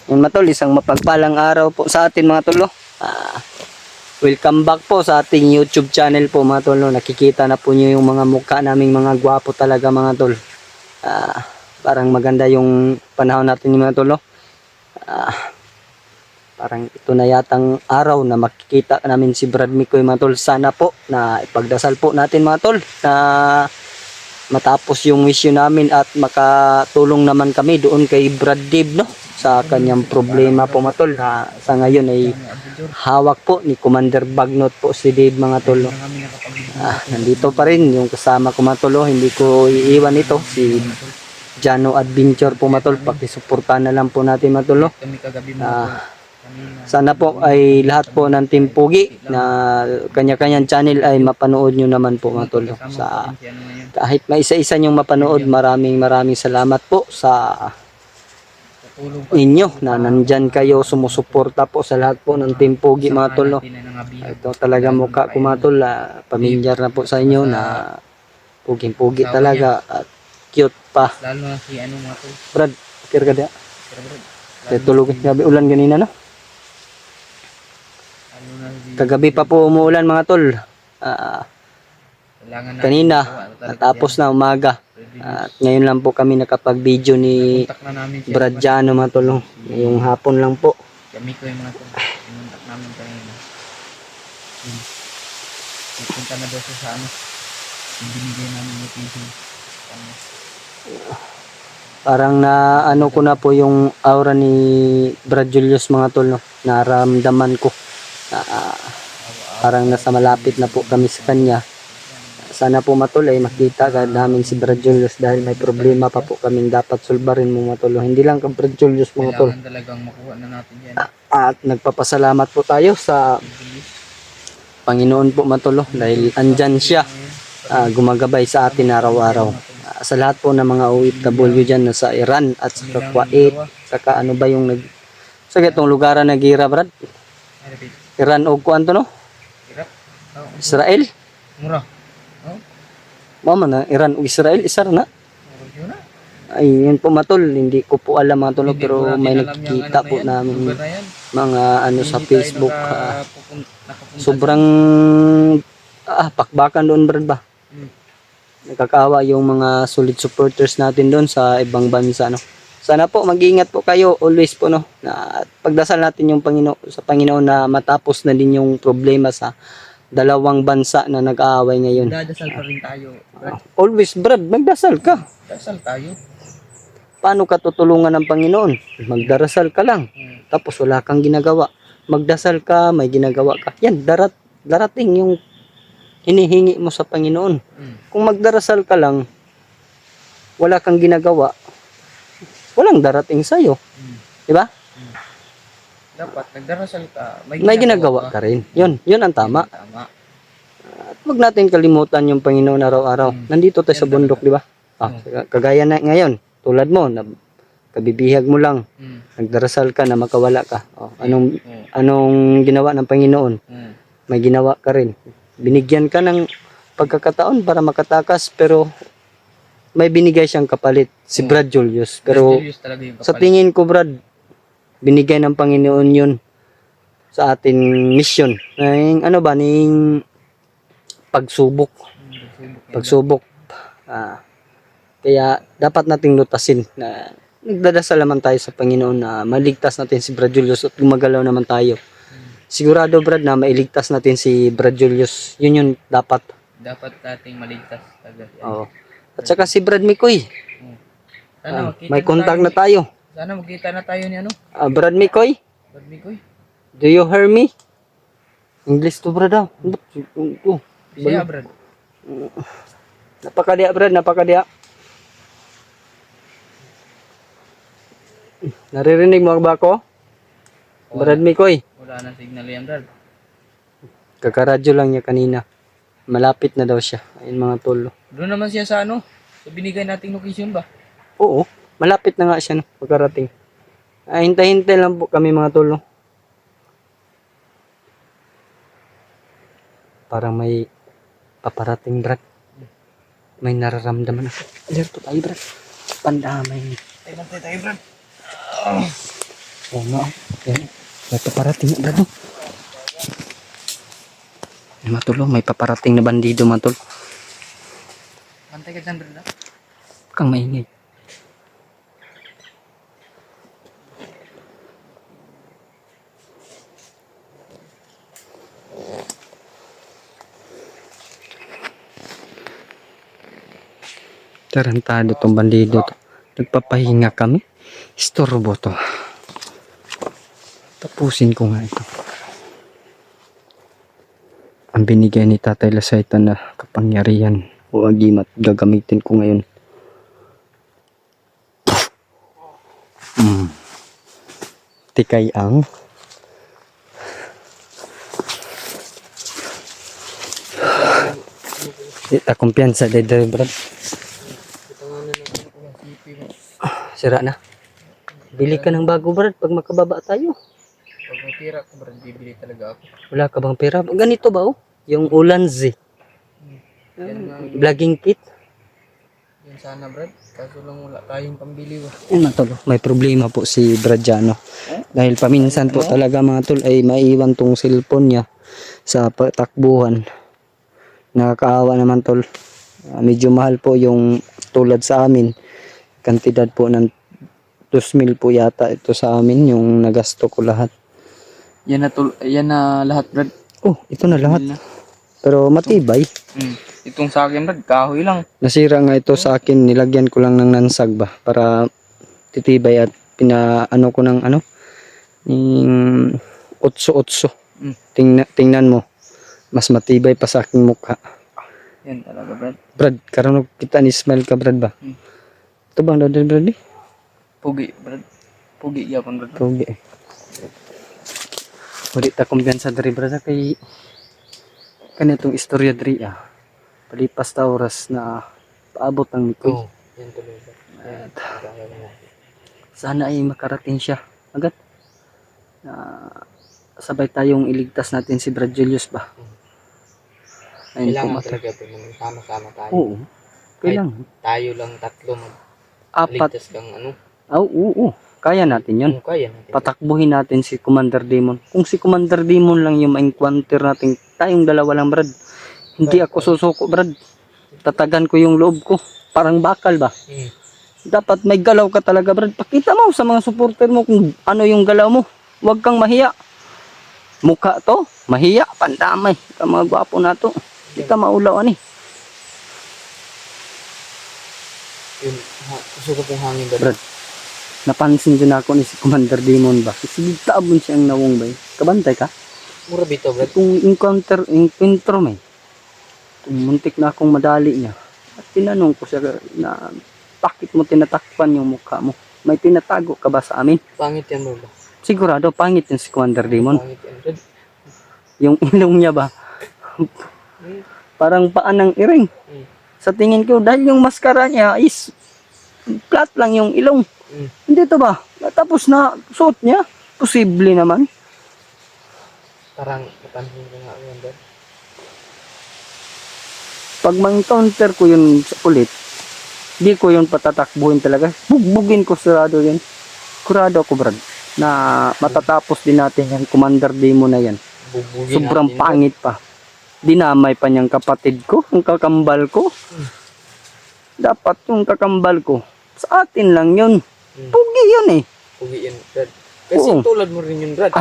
Yun mga tol, isang mapagpalang araw po sa atin mga tol. No? Welcome back po sa ating YouTube channel po mga tol. No? Nakikita na po nyo yung mga mukha naming mga gwapo talaga mga tol. Parang maganda yung panahon natin mga tol. No? Parang ito na yatang araw na makikita namin si Brad Mikoy mga tol. Sana po na ipagdasal po natin mga tol na matapos yung mission namin at makatulong naman kami doon kay Brad Dave, no? Sa kanyang problema po mga tol na sa ngayon ay hawak po ni Commander Bagnot po si Dave mga tol. No? Nandito pa rin yung kasama ko mga tol. No? Hindi ko iiwan ito si Jano Adventure po mga tol. Pakisuportahan na lang po natin mga tol. No? Sana po ay lahat po ng Team Pugi na kanya-kanyang channel ay mapanood nyo naman po mga tol. Sa kahit may isa-isa nyong mapanood, maraming salamat po sa inyo na nandyan kayo, sumusuporta po sa lahat po ng Team Pugi mga tol. No? Ito talaga mukha ko mga tol, pamilyar na po sa inyo na puging-pugi talaga at cute pa. Lalo na si ano mga tol. Brad, kira ka diya? Tulog gabi ulan ganina no? Kagabi pa po umuulan mga tol. Kanina natapos na umaga. At ngayon lang po kami nakapag-video ni Brad Jano mga tol. Yung hapon lang po. Kami ko yung mga tol. Pinuntak namin kanina. Punta na daw sa ano. Yung binigay namin location. Parang na ano ko na po yung aura ni Brad Julius mga tol. No? Naramdaman ko. Parang nasa malapit na po kami sa kanya. Sana po matol ay makita ka namin si Brad Julius dahil may problema pa po kaming dapat sulbarin mo matol. Hindi lang ka Brad Julius mga tol. Kailangan talagang makuha na natin yan. At nagpapasalamat po tayo sa Panginoon po matol dahil andyan siya gumagabay sa atin araw-araw. Sa lahat po ng mga OFW dyan na sa Iran at sa Kuwait, saka ano ba yung sa itong lugaran na gira Brad? Iran o kuan to no? Israel? Mura. Mama na Iran o Israel, isa na. Ay, yun po matol, hindi ko po alam mga tol, pero may nakikita po namin mga ano sa Facebook. Sobrang pakbakan doon Brad ba? Nakakawa yung mga solid supporters natin doon sa ibang bansa no. Sana po mag-iingat po kayo always po no. Na pagdasal natin yung Panginoon na matapos na din yung problema sa dalawang bansa na nag-aaway ngayon. Dadasal pa rin tayo. Always Brad, magdasal ka. Dasal tayo. Paano ka tutulungan ng Panginoon? Magdarasal ka lang. Tapos wala kang ginagawa. Magdasal ka, may ginagawa ka. Yan, darating yung hinihingi mo sa Panginoon. Kung magdarasal ka lang, wala kang ginagawa, walang darating sa'yo. Diba? Dapat nagdarasal ka, May ginagawa ka rin. Yun ang tama. At huwag natin kalimutan yung Panginoon araw-araw. Nandito tayo sa bundok, di ba? Kagaya na ngayon, tulad mo, kabibihag mo lang, nagdarasal ka na makawala ka. Anong ginawa ng Panginoon? May ginawa ka rin. Binigyan ka ng pagkakataon para makatakas, pero may binigay siyang kapalit, si Brad Julius. Pero sa tingin ko Brad, binigay ng Panginoon yun sa ating mission. Ning pagsubok. Kaya dapat nating lutasin na nagdadasal naman tayo sa Panginoon na maligtas natin si Brad Julius at gumagalaw naman tayo. Sigurado Brad na mailigtas natin si Brad Julius. Yun yung dapat. Dapat nating maligtas agad. Oo. At saka si Brad Mikoy. May contact na tayo. Sana magkita na tayo ni ano? Brad Mikoy? Brad Mikoy? Do you hear me? English to Brad daw. Siya Brad. Napakadiya Brad, napakadiya. Naririnig mo ba ako? Brad Mikoy. Wala na signal yan Brad. Kakaradyo lang niya kanina. Malapit na daw siya. Ayun mga tolo. Doon naman siya sa ano? Sa binigay nating location ba? Oo. Malapit na nga siya no, pagkarating. Hintay-hintay lang po kami mga tolo. Parang may paparating Brad. May nararamdaman ako. Alerto tayo Brad. Pandamay. Tayo Brad. Oo nga. Yan. May paparating na Brad. Ay, matulong, may paparating na bandido matol. Bantay ka dyan, Brad. Kang maingay. Tarantado tong bandido to. Nagpapahinga kami. Istorbo to. Tapusin ko nga ito. Ang binigay ni Tatay Lasaita na kapangyarihan o agimat gagamitin ko ngayon. Tikay ang kumpiyansa dito, Brad. Sira na. Bili ka ng bago, Brad, pag makababa tayo. Pag may pira ko, Brad, bibili talaga ako. Wala ka bang pera? Ganito ba, oh? Yung Ulanzi. Vlogging kit. Yan sana, Brad. Kaso lang wala tayong pambili. Ano tol, may problema po si Bradiano. Dahil paminsan po talaga mga tol ay maiwan tong cellphone niya sa takbuhan. Nakakaawa naman tol. Medyo mahal po yung tulad sa amin. Kantidad po ng 2,000 po yata ito sa amin yung nagasto ko lahat. Yan na lahat, Brad. Oh, ito na lahat. Pero matibay. Itong sa akin, Brad, kahoy lang. Nasira nga ito sa akin, nilagyan ko lang ng nansag ba para titibay at pinaano ko ng yung 8-8. Tingnan mo. Mas matibay pa sa aking mukha. Yan talaga, Brad. Brad, karon kita ni smile ka, Brad ba? Ito bang dadal, Brad? Pugi, Brad. Pugi yapon, Brad. Pugi. Wala ta kumpiyansa diri, Brad, kay kanitong istorya diri palipas ta oras na paabot ang mikoy. Yan tuloy, Brad. Sana ay makarating siya agad. Sabay tayong iligtas natin si Brad Julius ba? Ayun Kailangan po, talaga po sama-sama tayo. Oo. Kailangan. Tayo lang tatlo Apat. ligtas kang Oo. Kaya natin yun. Kaya natin. Patakbuhin natin si Commander Demon. Kung si Commander Demon lang yung ma-encounter natin, tayong dalawa lang, Brad. Hindi ako susuko, Brad. Tatagan ko yung loob ko. Parang bakal ba? Dapat may galaw ka talaga, Brad. Pakita mo sa mga supporter mo kung ano yung galaw mo. Huwag kang mahiya. Mukha to, mahiya, pandamay. Ka mga gwapo na to. Hindi ka maulaw ani. Yun, gusto ko pong hangin, Brad. Napansin din ako ni si Commander Demon ba? Sige, taabon siyang nawong ba? Kabantay ka? Mura bito, Brad. Kung encounter may. Muntik na akong madali niya. At tinanong ko siya na bakit mo tinatakpan yung mukha mo? May tinatago ka ba sa amin? Pangit yan, bro. Sigurado, pangit yung si Commander Demon. Pangit yan, Brad. Yung ilong niya ba? Parang paan ng iring. Sa tingin ko, dahil yung maskara niya is flat lang yung ilong. Hindi to ba? Tapos na suot niya. Posible naman. Parang napansin ko nga yun, Brad. Pag ma-encounter ko yun sa ulit, di ko yun patatakbuhin talaga. Bugbugin ko sarado yun. Kurado ako, Brad, na matatapos din natin yung Commander Demon na yan. Bubugin Sobrang natin, pangit pa. Dinamay pa niyang kapatid ko, yung kakambal ko. Dapat yung kakambal ko, sa atin lang yun. Pugi yun eh. Pugi yan, Brad. Kasi Oo. tulad mo rin yun, Brad.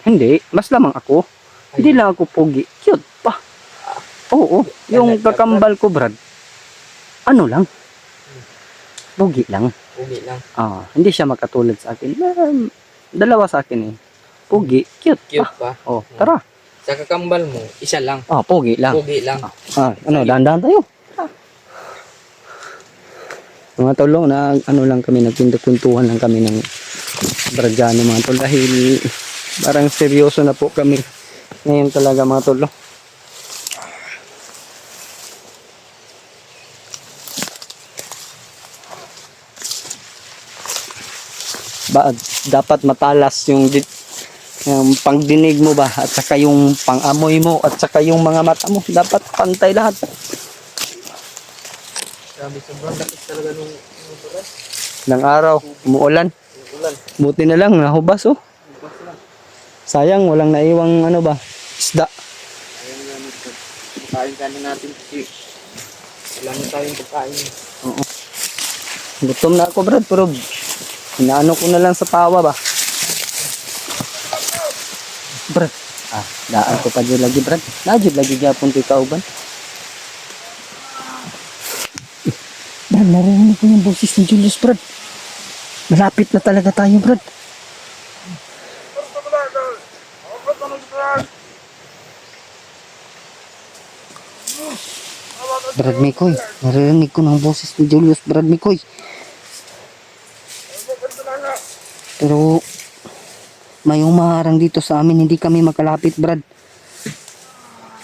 Hindi, mas lamang ako. Hindi lang ako pugi. Cute pa. Oo, yung kakambal ko, Brad. Ano lang? Pugi lang. Pugi lang. Hindi siya makatulad sa akin. Dalawa sa akin eh. Pugi, cute Cute pa. pa. Tara. Sa kakambal mo, isa lang. Pugi lang. Pugi lang. Dahan-dahan tayo. Mga tolong na lang kami, nagpinto-pintuhan lang kami ng Bradiano mga tol dahil parang seryoso na po kami ngayon talaga mga tolong. Dapat matalas yung pangdinig mo ba at saka yung pangamoy mo at saka yung mga mata mo, dapat pantay lahat. Grabe, sobrang dakit talaga nung Brad. Ng araw, umuulan. Buti na lang, nahubas oh. Sayang, walang naiwang ano ba, isda. Ayun nga nito. Kain natin kasi wala na tayong pagkain. Oo. Gutom na ako Brad, pero inaano ko na lang sa tawa ba. Brad, daan ko pa dyan lagi Brad. Najud lagi gyapon ti kauban. Brad, narinig ko yung boses ni Julius Brad. Malapit na talaga tayo Brad. Brad Mikoy, narinig ko ng boses ni Julius Brad Mikoy. Pero may umaharang dito sa amin, hindi kami makalapit Brad.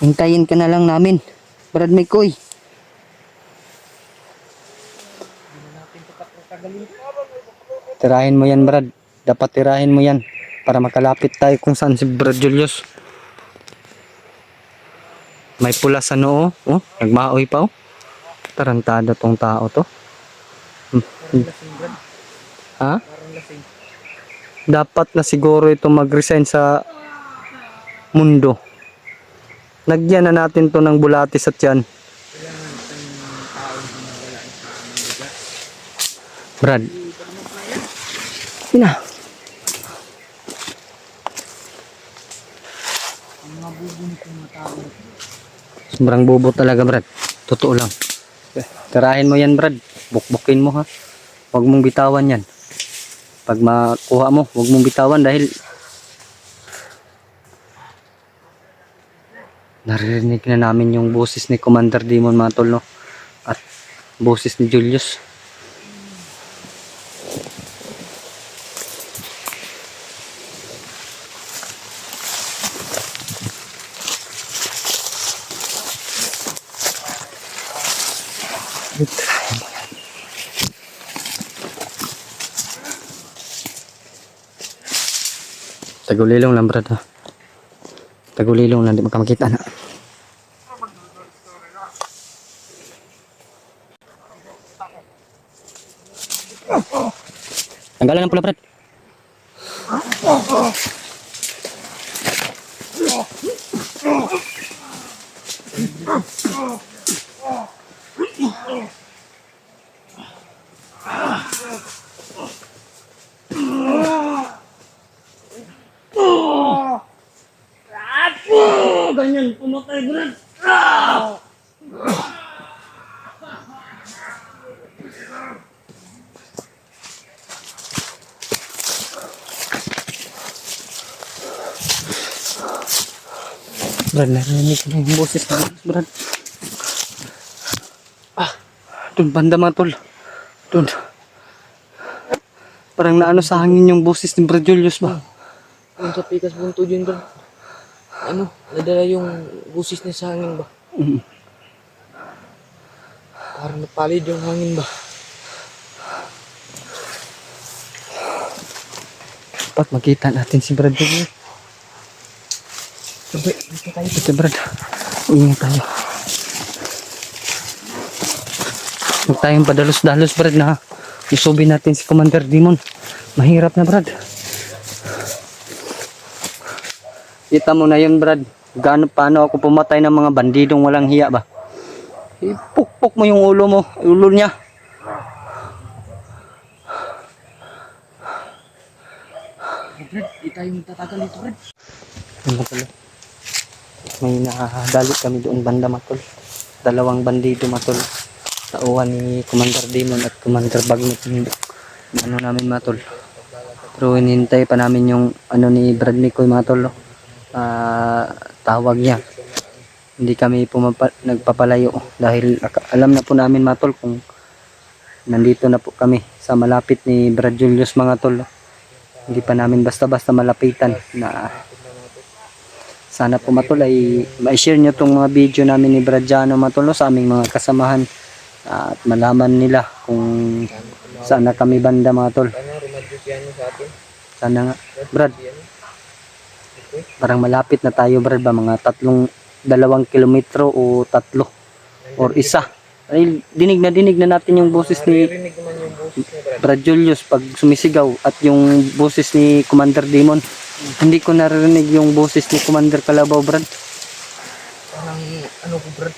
Hintayin ka na lang namin, Brad Mikoy. Tirahin mo yan Brad, dapat tirahin mo yan para makalapit tayo kung saan si Brad Julius. May pula sa noo, oh, nagmaoy pa oh. Tarantado tong tao to. Ha? Dapat na siguro ito mag-resign sa mundo. Nagyan na natin to ng bulatis at yan. Brad. Ina. Sobrang bobo talaga Brad. Totoo lang. Tirahin mo yan Brad. Bukbukin mo ha. Huwag mong bitawan yan. Pag makuha mo, huwag mong bitawan dahil naririnig na namin yung boses ni Commander Demon mga tol, no? At boses ni Julius. Tagulilong lang Brad ha. Tagulilong lang, di makamakita na. Tanggalan ng pula Brad. Ganyan, pumatay Brad. Brad, narinig ko na yung boses mo, Brad. Doon, banda mga tol. Doon. Parang naano sa hangin yung boses ni Brad Julius ba? Yung sa pikas bunto dyan Brad. Ano, nadala yung busis niya sa hangin ba? Parang napalid yung hangin ba? Dapat makita natin si Brad Julius. Sabay, dito tayo. Ito Brad, ingat tayo. Huwag tayong padalos-dalos Brad na isubin natin si Commander Demon. Mahirap na Brad. Kita mo na yun Brad, paano ako pumatay ng mga bandidong walang hiya ba? Ipukpok mo yung ulo mo, ulo niya. Brad, di tayo magtatagal dito Brad. Ano pala? May nakadali kami doon banda matol. Dalawang bandido matol. Tauhan ni Commander Demon at Commander Bagnot. Ano namin matol. Pero hinintay pa namin yung ano ni Brad Mikoy matol. Tawag niya. Hindi kami nagpapalayo dahil alam na po namin matol kung nandito na po kami sa malapit ni Brad Julius mga tol. Hindi pa namin basta-basta malapitan na sana po matol ay ma-share nyo tong mga video namin ni Brad Jano matol sa aming mga kasamahan at malaman nila kung saan na kami banda mga tol. Sana nga Brad, parang malapit na tayo Brad ba, mga 2 kilometro o 3 or 1 Ay, dinig na natin yung boses ni Naririnig naman yung boses niya, Brad. Brad Julius pag sumisigaw at yung boses ni Commander Demon. Hindi ko naririnig yung boses ni Commander Kalabaw, Brad. Parang, ano ko, Brad,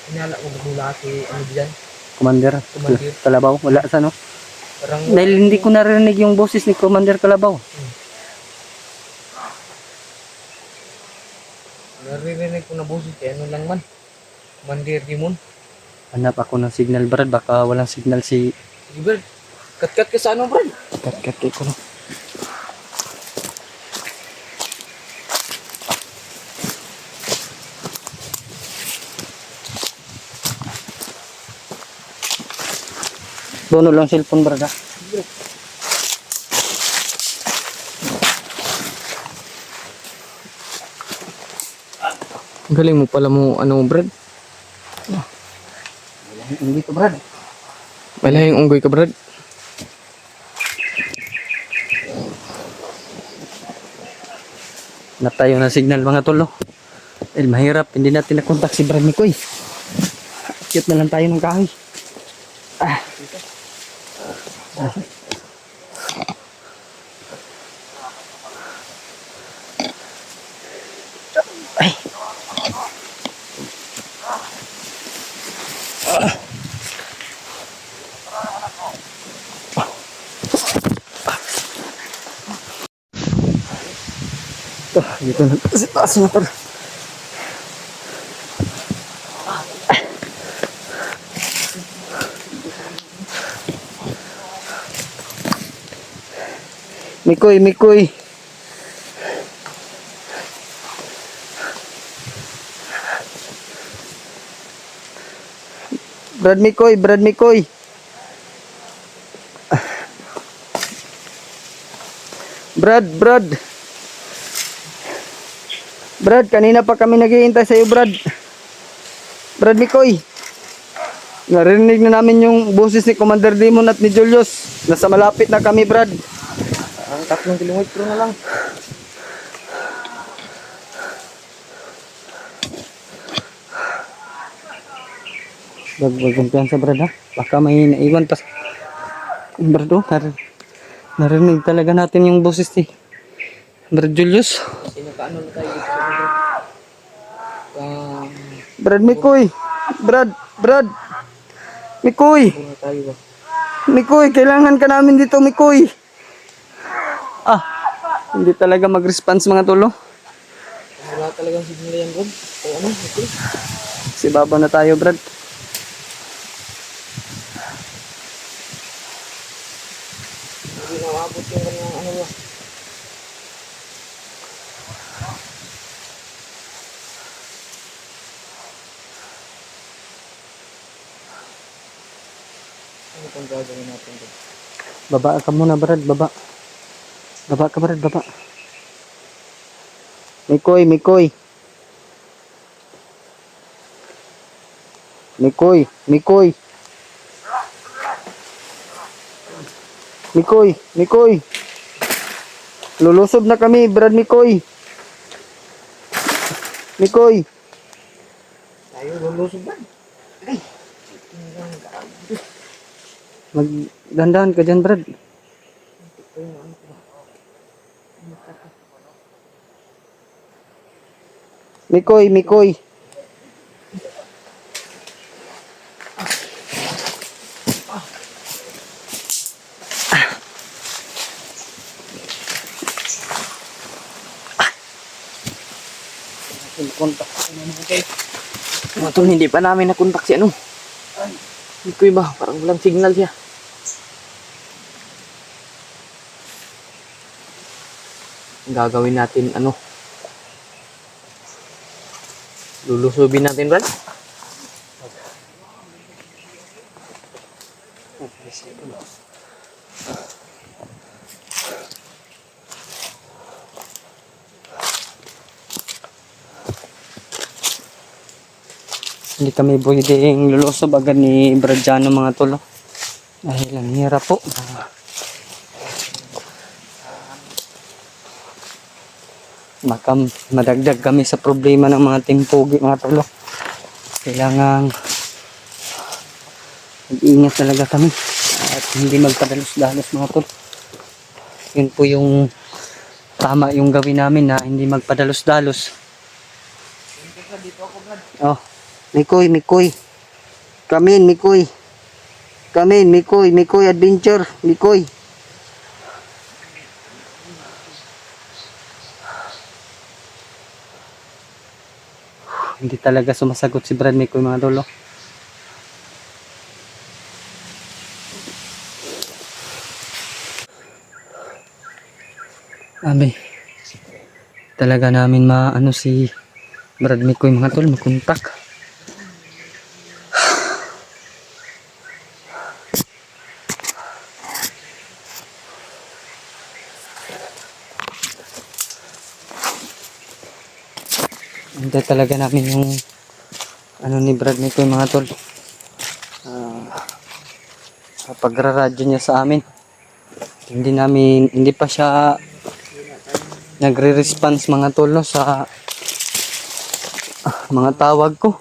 hinala ko magmula si, ano dyan, Commander Commander. Kalabaw, wala sa no? Parang, Dahil hindi ko naririnig yung boses ni Commander Kalabaw. naririnig ko na boses, kaya ano lang man, Commander Demon. Hanap ako ng signal, Brad. Baka walang signal si... Sige, Brad, kat-kat ka sa ano, Brad? Kat ko no. Doon lang cellphone, Brad, ha? Galing mo pala mo, ano, Brad? Hindi to, Brad. Malahing unggoy ka, Brad. Hanap tayo ng signal, mga tolo. Dahil mahirap, hindi natin nakontak si Brad Mikoy. Akyat na lang tayo ng kahoy. Ay. Ito, dito na sa taas na to. Mikoy. Brad Mikoy. Brad, kanina pa kami naghihintay sa iyo, Brad. Brad Mikoy. Narinig na namin yung boses ni Commander Demon at ni Julius. Nasa malapit na kami, Brad. Ang 3 kilometro na lang. Kumpiyansa, Brad, ha? Baka may naiwan pa. Brad, oh, narinig talaga natin yung boses ni Brad Julius. Kasi nakaano na tayo dito sa Brad. Brad Mikoy. Brad. Mikoy. Muna tayo ba? Mikoy, kailangan ka namin dito, Mikoy. Hindi talaga mag-response, mga tolo. Wala talagang signal yan, Brad. O ano, okay. Si baba na tayo, Brad. Hindi na maabot yung kanyang ano ba. Ano pang gagawin natin doon? Baba ka muna, Brad. Baba ka, Brad. Baba. Mikoy. Lulusob na kami, Brad Mikoy. Tayo, lulusog ba? Magdandahan ka dyan, Brad. Mikoy. Kontak ko na natin. Mga tol, hindi pa namin nakontak si ano. Hindi ko iba, parang walang signal siya. Ang gagawin natin, ano? Lulusubin natin, Brad. Hindi kami pwedeng lulusob agad ni Bradiano, mga tolo. Dahil ang hirap po. Madagdag kami sa problema ng mga timpogi, mga tolo. Kailangan Mag-iingat talaga kami at hindi magpadalos-dalos mga tol. Yun po yung tama yung gawin namin na hindi magpadalos-dalos. Dito ako, Brad. Oh, Mikoy, Mikoy. Come in, Mikoy. Come in, Mikoy, Mikoy adventure, Mikoy. Hindi talaga sumasagot si Brad Mikoy mga tol. Oh. Abi, talaga namin maano si Brad Mikoy mga tol, makontak. Hindi talaga namin yung ano ni Brad Mikoy mga tol. Pagraradyo niya sa amin. Hindi pa siya nagre-response mga tol no, sa mga tawag ko.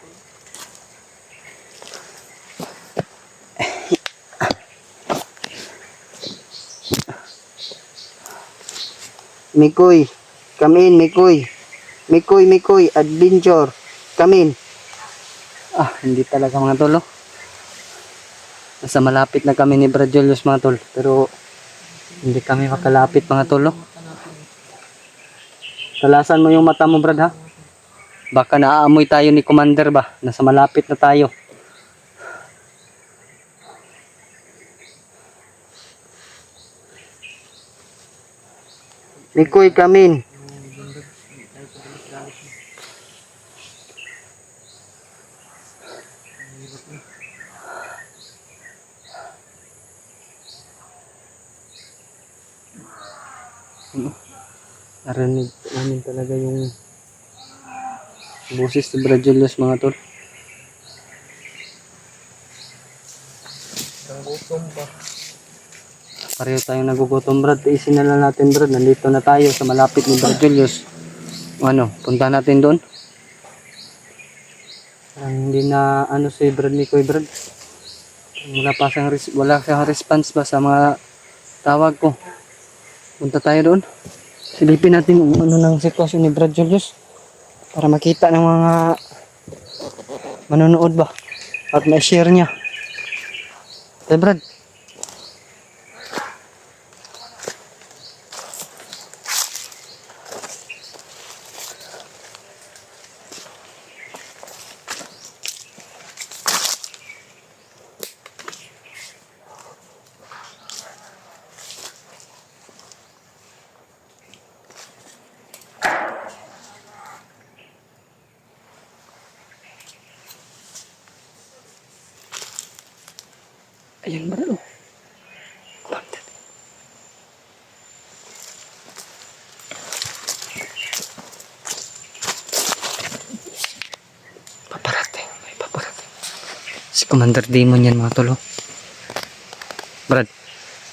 Mikoy, come in, Mikoy. Mikoy, Mikoy, adventure. Come in. Hindi talaga mga tol. Oh. Nasa malapit na kami ni Brad Julius mga tol. Pero hindi kami makalapit mga tol. Oh. Talasan mo yung mata mo Brad ha. Baka naaamoy tayo ni Commander ba. Nasa malapit na tayo. Mikoy, come in. Narinig namin talaga yung boses ni Brad Julius mga tol. Ang gutom pa. Pareho tayong nagugutom Brad. Isin na lang natin Brad. Nandito na tayo sa malapit ni Brad Julius. Ano, punta natin doon. Hindi na ano si Brad Mikoy Brad. Wala siyang response ba sa mga tawag ko. Punta tayo doon. Silipin natin kung ano ng sitwasyon ni Brad Julius. Para makita ng mga manonood ba. At ma-share niya. Okay Brad. Ayan Brad oh. May paparating. Si Commander Demon yan mga tolo. Brad.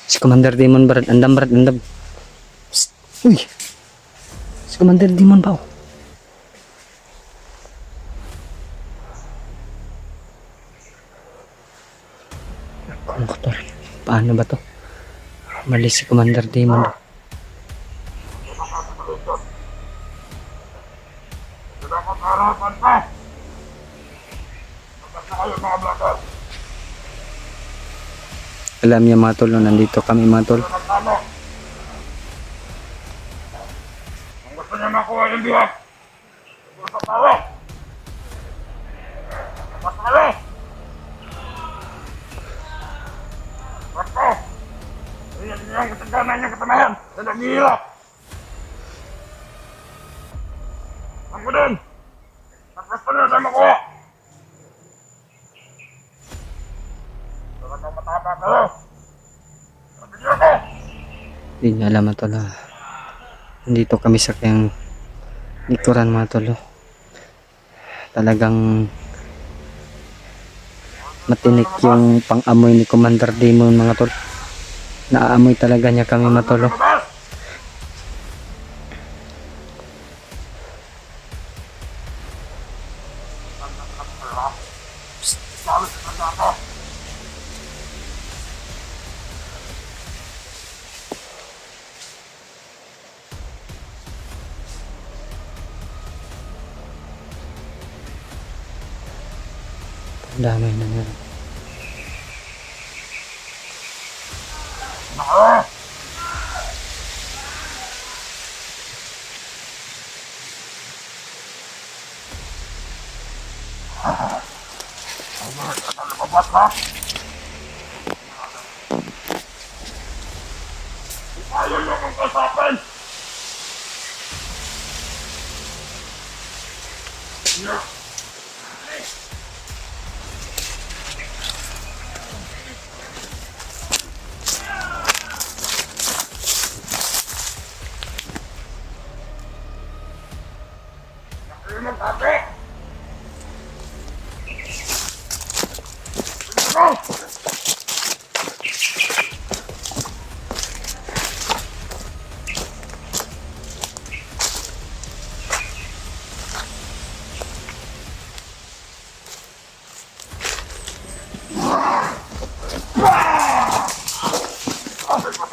Si Commander Demon Brad. Andam Brad, andam. Psst. Uy. Si Commander Demon ba oh. Ako tol. Paano ba to? Mali si Commander Demon. Alam niya mga tol, nandito kami mga tol. Kung gusto niya makuha yung biyak, gusto tayo. Gusto tayo. Gusto. Iyan niya ang kataganan niya katamayan. Na naghihirap. Ang ko din. At gusto niya tayo makuha. Talagang mataba kayo. Nabigyan ako. Hindi niya alam mga tol. Nandito kami sa kayang likuran mga tol. Talagang matinik yung pang-amoy ni Commander Demon mga tol. Naaamoy talaga niya kami mga tol. Damay na nga. Lumabas ha? Ayaw niyo akong kasapin! Ayaw magsabi! Go!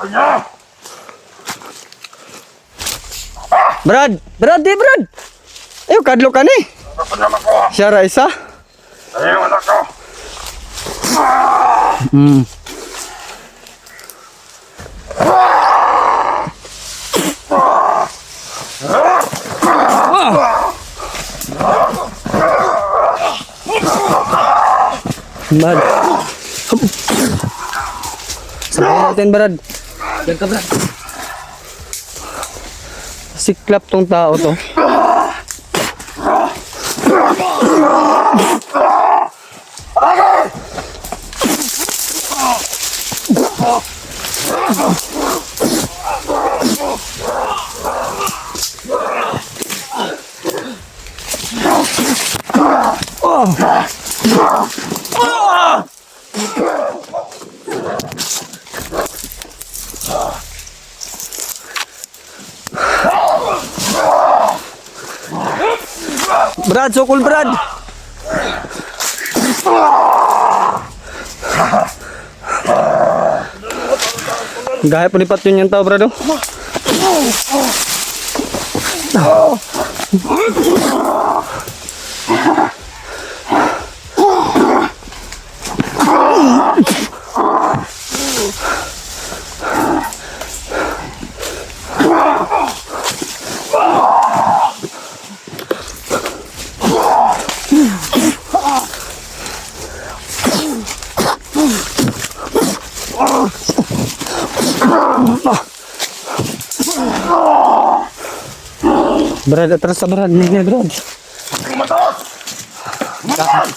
Niya! Brad! Brad! Di Brad! Ayaw, kadlo ka ni. Ano pa naman ko? Siya ra isa. Ayaw anak ko! Brad. Sabayan natin, Brad. Diyan ka, Brad. Siklap tong tao to. Brad, sukul Brad. Gaya pelipat yun yung tao, Brad. Brad, atras sa Brad. Hindi, Brad. Lumatas! Lumatas!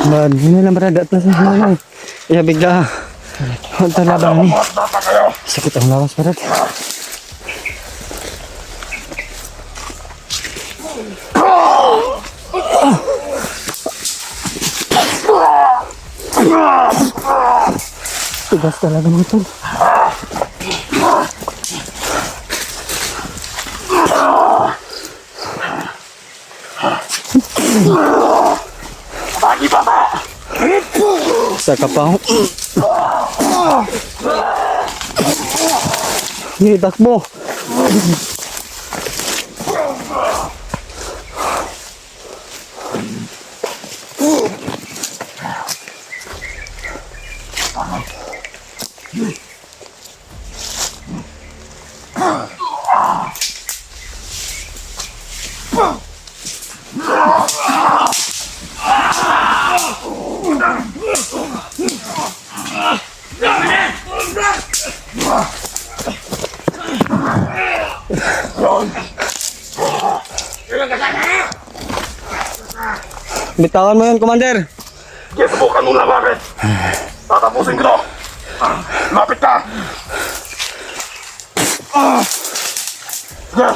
Brad, hindi lang Brad. Atras na lang. Iya, bigla. Huwag talaban ni. Bata kayo! Sakit ang lawas, Brad. Tugas talaga mga tol. Bagi baba! Sa kapaw. Hindi, takbo. Bitawan mo yun, Commander. Sige, subukan mong labarin! Tatapusin ko to! Lapit ka! Sige!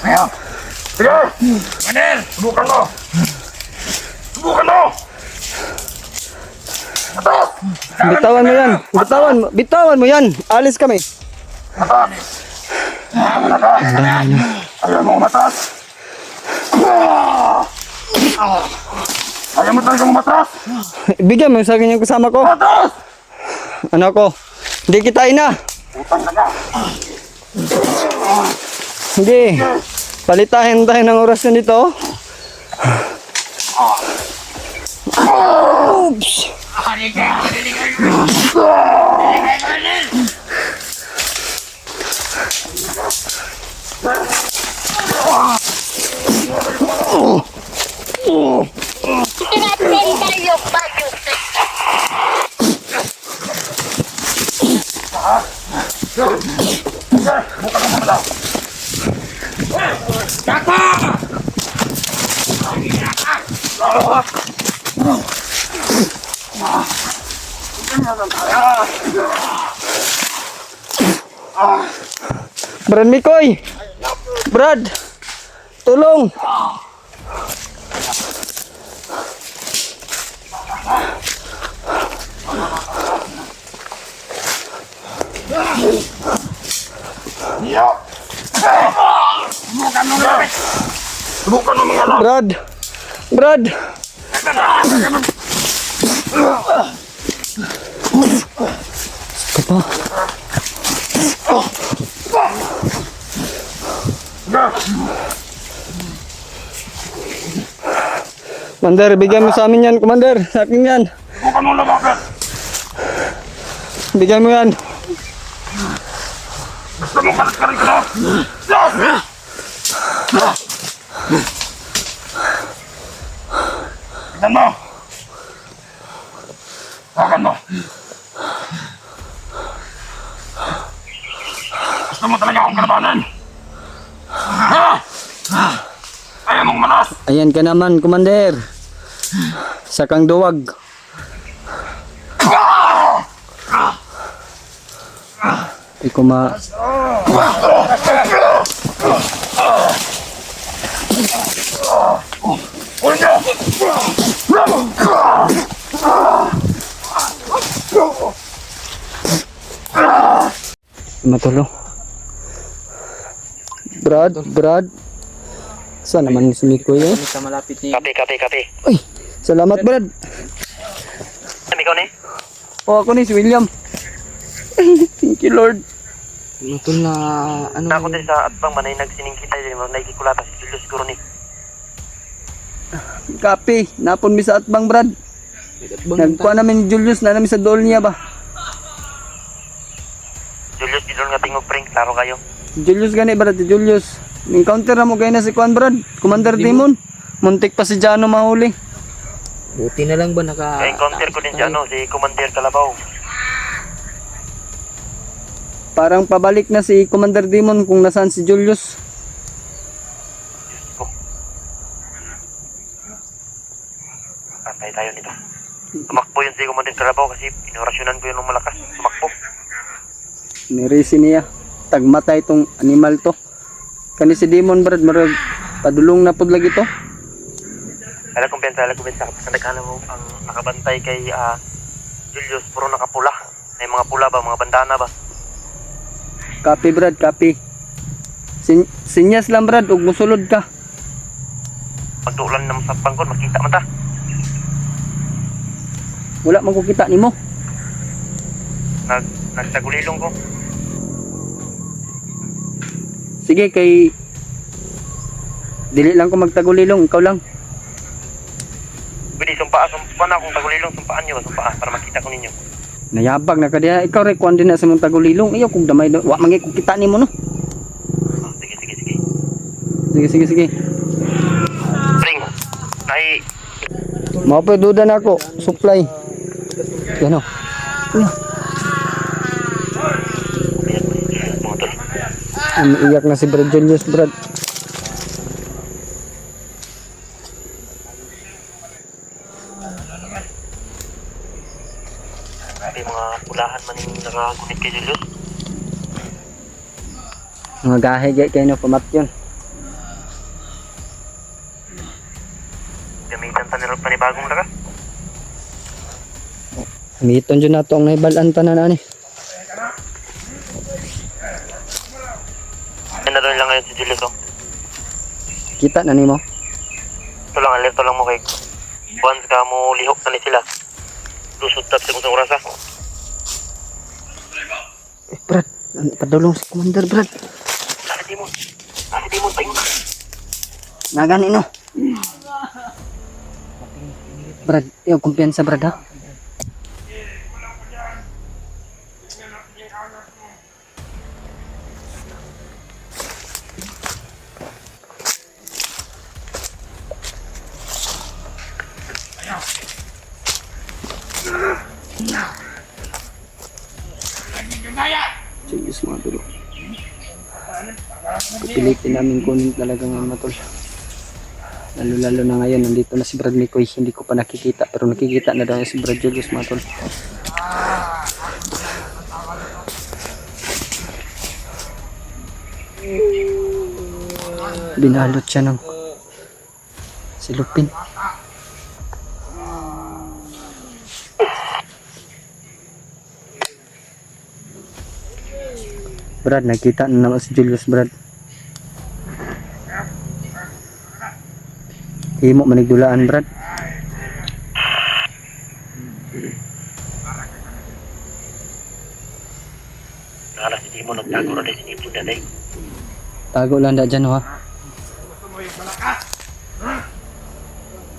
Ayaw! Sige! Manel! Subukan mo! Subukan mo! Atas! Bitawan mo yan. Bitawan mo yan. Alis kami. Atas! Atas! Ayaw mo umatas! Ayaw mo talaga umatas! Bigyan mo sa akin yung kasama ko. Atas! Ano ko? Hindi kita ina. Hindi. Palitahin tayo ng oras na dito. Oops. Brad Mikoy. Brad. Tulong. Subukan mo mga Brad. Brad. Apa? Commander, bigyan mo sa amin yan, Commander. Sa akin yan. Subukan mo labakan. Bigyan mo yan. Gusto mo kalit-kalit ka na? Tignan mo. Hakan mo. Gusto mo talaga akong kalabanin? Ha? Ayaw mong manas? Ayan ka naman, Commander. Sakang duwag. Di ko ma... Ulit niyo! Matulong. Brad. Saan naman si Mikoy eh? Kami sa malapit ni... Kape. Uy, salamat Brad. Ano ikaw ni? Oh, ako ni si William. Thank you Lord. Matol na... Ano Ako din sa atbang manay nagsining kita din mo naikikulata si Julius siguro ni. Kape, napon mi sa atbang Brad. Nagkuha namin ni Julius na namin sa dool niya ba? Julius dito nga tingog prank, klaro kayo. Julius gani Brad, si Julius. Encounter na mo gaya na si Kuan Brad. Commander Demon. Muntik pa si Jano mahuli. Buti na lang ba naka... Ka-encounter ko din si ano, si Commander Kalabaw. Parang pabalik na si Commander Demon kung nasaan si Julius. Patay tayo nito. Tumakbo yun si Commander Kalabaw kasi inorasyonan ko yun ng malakas. Tumakbo. Nirisi niya. Tagmatay tong animal to. Kani si Demon Brad, marag padulong na pud lagi to. Alam kumpensa. Kapag nagkala mo ang nakabantay kay Julius, puro nakapula. May mga pula ba, mga bandana ba? Copy Brad, copy. Sinyas lang Brad, ug musulod ka. Pagtuulan naman sa pangkon, makita man ta. Wala man ko kita nimo. Nagtagulilong ko. Sige kay dili lang ko magtagulilong, ikaw lang. Pwede sumpaan na akong tagulilong, sumpaan nyo ba? Sumpaan para makita ko ninyo. Nayabag na ka diha. Ikaw rin kuan din na sa mong tagulilong. Iyo kung damay wa mangi ko kita nimo no. Sige. Sige. Pring, nahi, Mao pa duda na ako, supply. Yan o. mga tol. Umiiyak na si Brad Julius, Brad. May mga pulahan man yung nakagunit kay Julius. Mga gahigay kayo na pamat yun. Gamitan ta nila panibagong lakas. Miton dyan na ito ang naibalan tanan ani. Yan na rin lang ngayon si Julius, oh. Kita na nimo. Ito lang, alerto lang mo kay once ka mo lihok na ni sila. Lusod tap sa kusang oras, ha. Brad, padulong si Commander, Brad. Nasa Demon. Nasa Demon, paingon na. Nagani no. Brad, yung kumpiyansa, Brad, ha? Serious mga tulo. Pipilitin namin kunin talaga ng mga tol. Lalo na ngayon, nandito na si Brad Mikoy. Hindi ko pa nakikita, pero nakikita na daw si Brad Julius mga tol. Binalot siya ng silupin. Brad, nakita na naman si Julius, Brad. Himo manigdulaan, Brad. Nala si Demon, nagtago na rin si Demon dati. Tago lang da dyan, ha?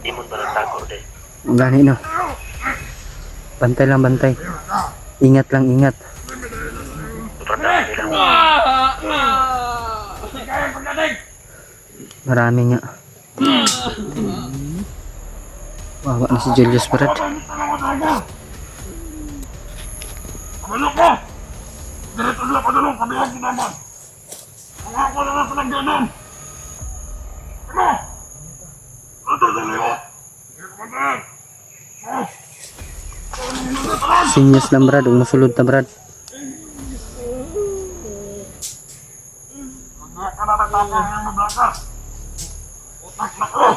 Demon ba nagtago rin? Gani, no? Bantay lang, bantay. Ingat lang, ingat. Sobrang dami nila. Marami nga. Wawa na si Julius, Brad. Kabalo ko! Diretso sila padulong, kabihag ko naman. Ang ako na lang pinagdanon. Ano? Ito sa liwa. Sige, Commander. Sinyas lang, Brad. Huwag masulod na, Brad. Hindi ka na nagtapang yung mablaka. Utak na ko.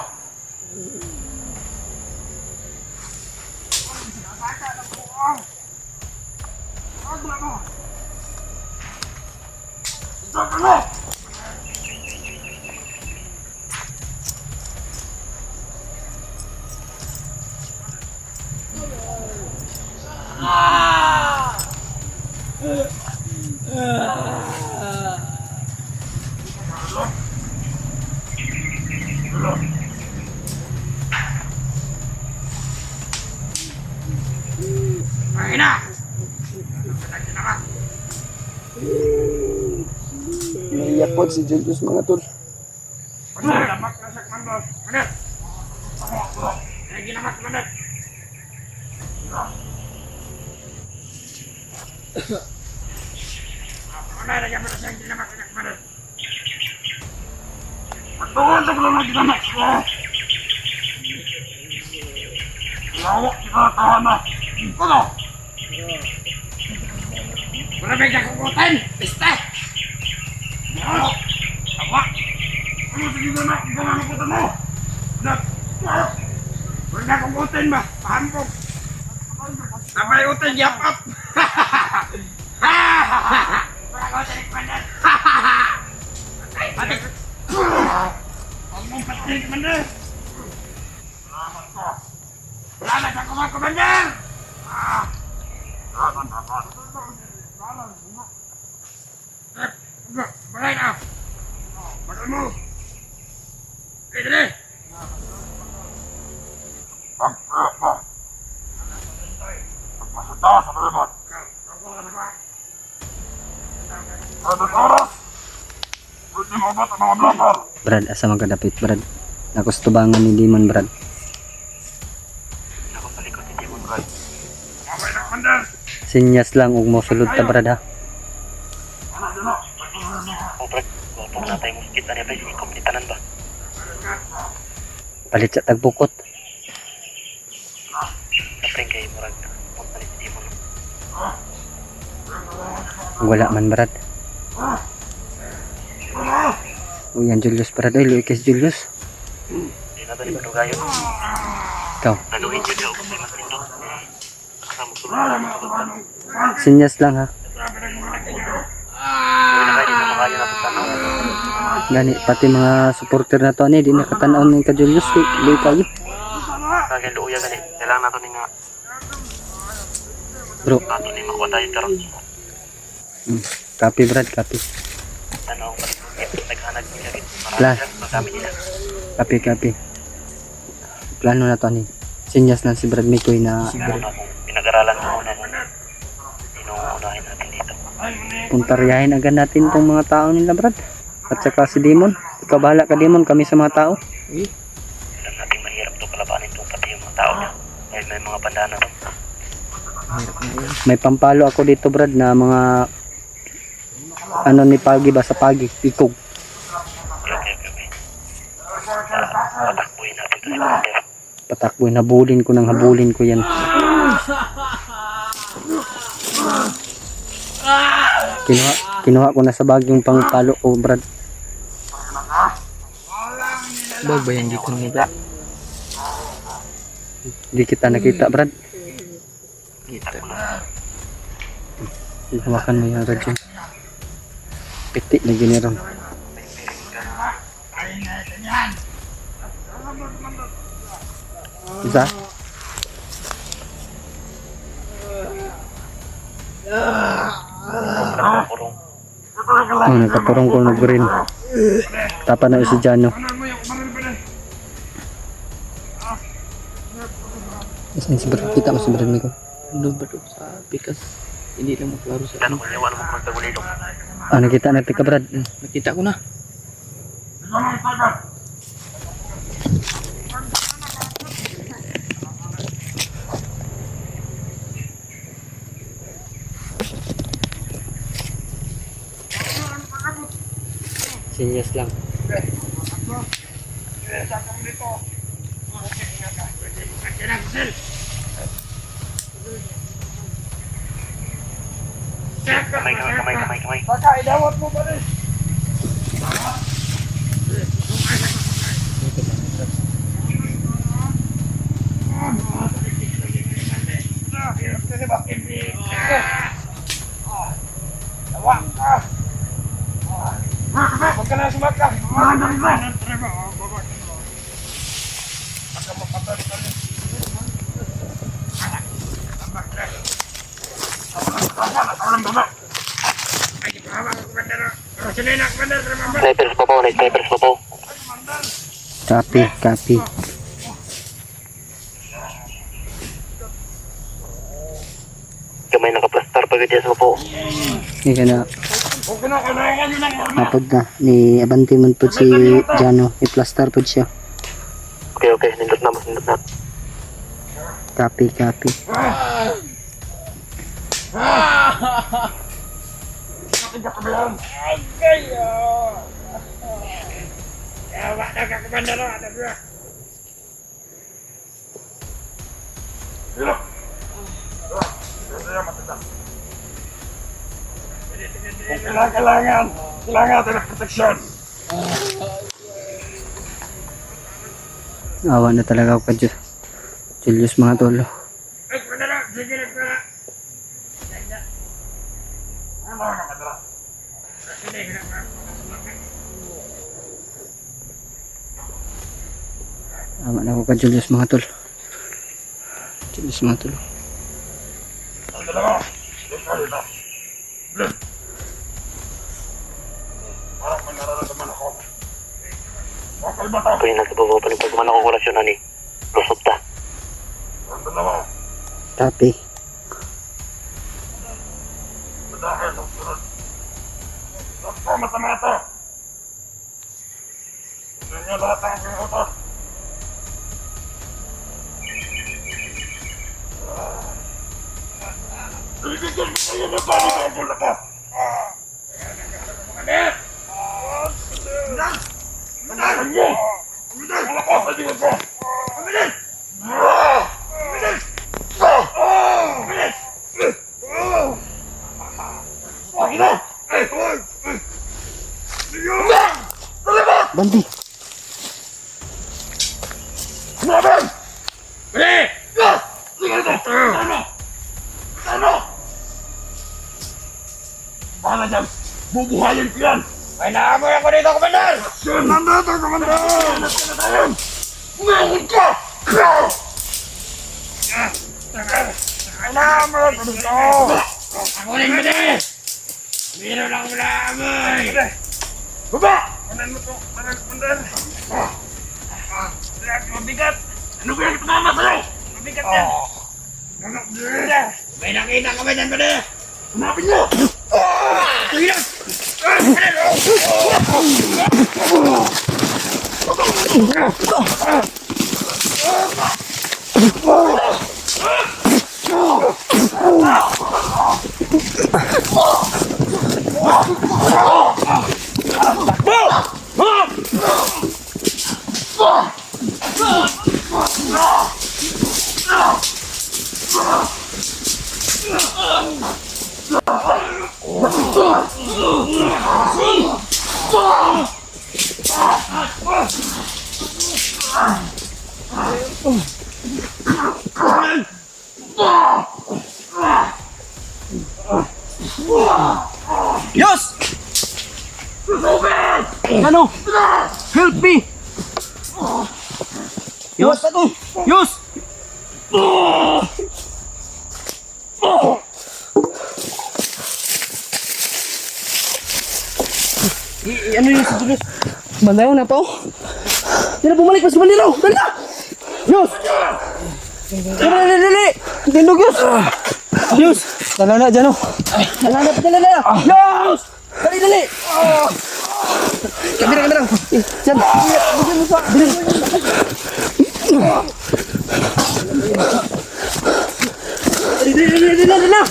Naiyak po si Julius, mga tol. Ginamak na sa Commander. Commander. Ginamak, Commander. Commander, nagyan mo na siya ginamak na Commander. Magtuwan sa kula na ginamak ko. Lawak kita tahan na. Ano? Marami ka kukutin. Piste. Ano? Awa. Ano sa ginamak? Ginamak ko mo. Huwag na kukutin ba? Paham ko. Sabay utin, yap up. Wala ko sa Commander. Pati. Huwag mong pati, Commander. Salamat ko. Salamat ako mga Commander. Balay na. Balay mo. Dali. Pagmasada sa remote. Adas oras. Pwede mo ba ang mga blabber? Brad, asa magkadapit, Brad. Nakustubangan ni Demon, Brad. Ako sa likod ni Demon, Brad. Okay na, Commander. Sinyas lang, huwag mo sulod ta, Brad, ha? Oh, Brad. Huwag na tayo muskita niya, Brad. Komplitanan ba? Palit sa tagbukot. Napring kayo, Brad. Punta ni si Demon. Wala man, Brad. Uy, yan Julius, Brad. Uy, Luikis Julius. Hindi na doon ipanugayo. Ikaw, Naluhin yun daw kasi mas nito. Kasama sulod. sinyas lang, ha? Kaya na kayo dito mga yun na punta. Gani, pati mga supporter na to, ani, di nakatanaw ni ka Julius. Luy kayo. Kaya luuya gani. Kailangan nato ni nga. Bro, Nato ni makuha tayo karon. Copy Brad, copy. Ano, naghanag nila rin. Wala. Marami magamit nila. Copy. Plano na to ni. Sinyas na si Brad Mikoy na Ano kung pinag-aralan mo muna kung sino unahin natin dito. puntaryahin agad natin tong mga tao nila Brad. At saka si Demon. Ikaw bahala ka Demon, kami sa mga tao. Alam natin mahirap to kalabanin to pati yung mga tao niya. Dahil may mga bandana to. May pampalo ako dito Brad na mga ano ni Pagi ba sa Pagi, ikog. Okay. Patakbuhin natin to si Commander. Patakboy, habulin ko yan. Kinuha ko na sa bag yung pangpalo ko Brad. Bag ba yan dito ni Brad? Di kita nakita Brad. Kita. Hawakan mo yung radyo. Pitik na giniron. Isa? Nagpapurong. Oh, nagkapurong ko ng green. Tapa na si Jano. Saan si Brad? Kita mo si Brad Miko? Doon ba doon sa pikas? Hindi lang maklaro sa Tanong ko liwan mo kung tagulilong. Ah, nakita natin ka Brad. Nakita ko na. Sinyas lang. Kamay. Baka idawat mo ba rin? Huwag ka na sumaka. Snipers pa po. Copy. Kamay nakaplastar pa ganyan sa po. Hindi ka na. Huwag ka na kailangan nyo ng arma. Napod na. Ni Abante man po si Jano. I-plaster po siya. Okay. Nindot na. Copy. Nakita ka ba yan? Kayo! Yawa na kakabandaro. Ano ba? Hilap! Kung kailangan natin ng proteksyon. Awa na talaga ako ka Julius mga tolo. Ay, kumandara! Sige na ka! Ano ka kumandara? Sige na ka! Awa na ako ka Julius mga tol. Julius mga tol. Ang dalawa! Dito! Bless! Parang may nararamdaman ako. Bakal ba ito? Ako yung nagsababaw pa rin pagkuman ako kurasyon ni. Lusot ta. Ang dalawa! Copy. Dahil ang sunod. Ako masama ito! Ninyo lahat ang aking utos. Ibigay ko kayo na paano na ako lapa! Manahan mo! Malakas sa diwan ko! Bandi. Laban! Bali! Sige ito! Ano? Bahala dyan! Bubuhayin ko yan! May naamoy ako dito, Commander! Nandito, Commander! Ngahon ka! May naamoy ako dito! Pangunin mo din! Meron lang amoy! Baba! Manan mo to! Manan! Mabigat! Ano ba yung tumama sa'yo? Mabigat yan! May nakita ka ba dyan ba na? Sumapin mo! Sige lang! Yos! Ano? Help me! Yos! Yos! Ano yun si Julius? Bandayo na to? Hindi na bumalik, mas bandero! Dali na! Yos! Dali! Tindog Yos! Yos! Talala dyan, oh. Dali! Yos! Dali! Kamera! Diyan! Dali na!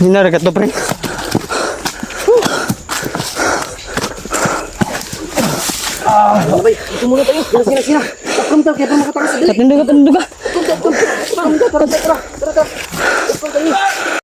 Hinaragat to, pre. Okay, ito muna tayo. Sina. Takam tayo, kaya pa makatakas. Dali. Tinduga. Tara. Takam tayo.